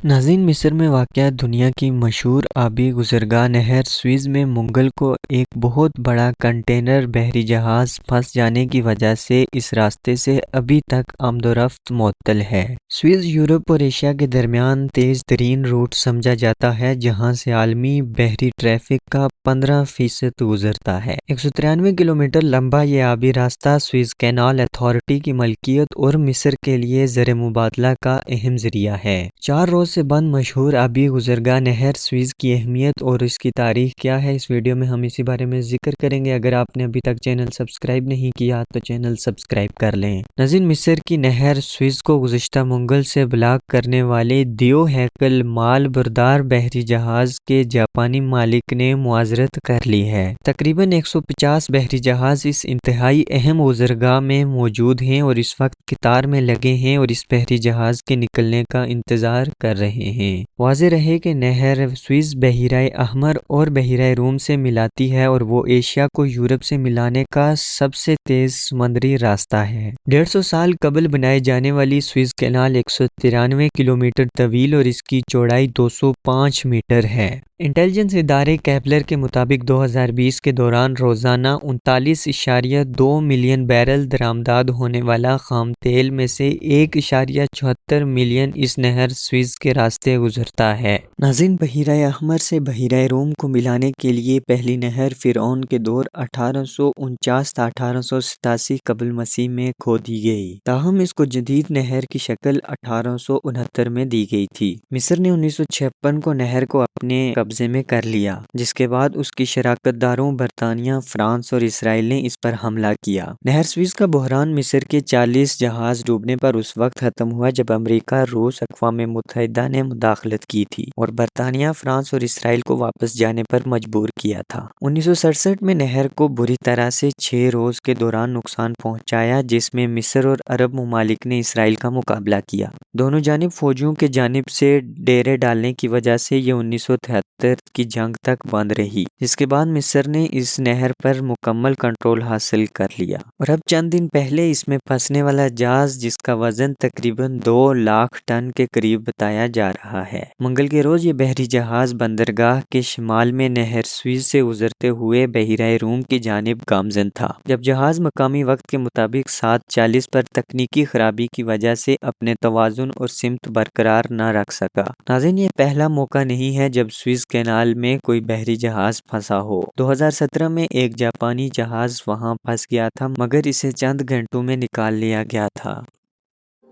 नाज़रीन, मिस्र में वाक़या दुनिया की मशहूर आबी गुज़रगाह नहर स्विज़ में मंगल को एक बहुत बड़ा कंटेनर बहरी जहाज़ फंस जाने की वजह से इस रास्ते से अभी तक आमदोरफ्त मुअत्तल है। स्विज़ यूरोप और एशिया के दरमियान तेज़ तरीन रूट समझा जाता है, जहाँ से आलमी बहरी ट्रैफिक का 15% गुजरता है। 193 किलोमीटर लंबा ये आबी रास्ता स्विज़ कैनाल अथॉरिटी की मलकियत और मिस्र के लिए ज़र मुबादला का अहम ज़रिया है। 4 रोज़ से बंद मशहूर आबी गुज़रगाह नहर स्विज़ की अहमियत और इसकी तारीख क्या है, इस वीडियो में हम इसी बारे में जिक्र करेंगे। अगर आपने अभी तक चैनल सब्सक्राइब नहीं किया तो चैनल सब्सक्राइब कर लें। नाज़रीन, मिस्र की नहर स्विज़ को गुज़िश्ता मंगल से ब्लॉक करने वाले दियो हैकल माल बरदार बहरी जहाज़ के जापानी मालिक ने मुआज़रत कर ली है। तकरीबन 150 बहरी जहाज़ इस इंतहाई अहम गुज़रगाह में मौजूद हैं और इस वक्त कतार में लगे हैं और इस बहरी जहाज़ के निकलने का इंतज़ार कर रहे हैं। वाज़ेह रहे कि नहर स्विज़ बहिराए अहमर और बहिराए रूम से मिलाती है और वो एशिया को यूरोप से मिलाने का सबसे तेज़ समुद्री रास्ता है। 150 साल कबल बनाए जाने वाली स्विज़ कैनाल 193 किलोमीटर तवील और इसकी चौड़ाई 205 मीटर है। इंटेलिजेंस इदारे कैपलर के मुताबिक 2020 के दौरान रोज़ाना 39.2 मिलियन बैरल दरामदाद होने वाला खाम तेल में से 1.74 मिलियन इस नहर स्विज़ के रास्ते गुजरता है। नाज़रीन, बहिराए अहमर से बहिराए रूम को मिलाने के लिए पहली नहर फ़िरऔन के दौर 1849-1887 कबल मसीह में खोदी गई। ताहम इसको जदीद नहर की शक्ल 1869 में दी गई थी। मिस्र ने 1956 को नहर को अपने कब्जे में कर लिया, जिसके बाद उसकी शराकतदारों बरतानिया, फ्रांस और इसराइल ने इस पर हमला किया। नहर स्विज़ का बहरान मिस्र के 40 जहाज डूबने पर उस वक्त खत्म हुआ जब अमेरिका, रूस, अक़वाम मुत्तहिदा ने मुदाखलत की थी और बरतानिया, फ्रांस और इसराइल को वापस जाने पर मजबूर किया था। 1967 में नहर को बुरी तरह से 6 रोज के दौरान नुकसान पहुंचाया, जिसमें मिस्र और अरब ममालिक ने इसराइल का मुकाबला किया। दोनों जानिब फौजियों के जानिब से डेरे डालने की वजह से ये 1973 की जंग तक बंद रही, जिसके बाद मिस्र ने इस नहर पर मुकम्मल कंट्रोल हासिल कर लिया। और अब चंद दिन पहले इसमें फंसने वाला जहाज, जिसका वजन तकरीबन 2 लाख टन के करीब बताया जा रहा है, मंगल के रोज ये बहरी जहाज बंदरगाह के शिमाल में नहर स्विज़ से गुजरते हुए बहिराए रूम की जानिब गामजन था, जब जहाज मकामी वक्त के मुताबिक 7:40 पर तकनीकी खराबी की वजह से अपने तवाजुन और सिमत बरकरार न रख सका। नाज़रीन, ये पहला मौका नहीं है जब स्विज़ कैनाल में कोई बहरी जहाज फंसा हो। 2017 में एक जापानी जहाज वहां फंस गया था, मगर इसे चंद घंटों में निकाल लिया गया था।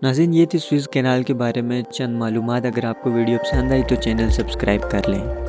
नाज़रीन, ये थी स्विज़ कैनाल के बारे में चंद मालूमात। अगर आपको वीडियो पसंद आई तो चैनल सब्सक्राइब कर लें।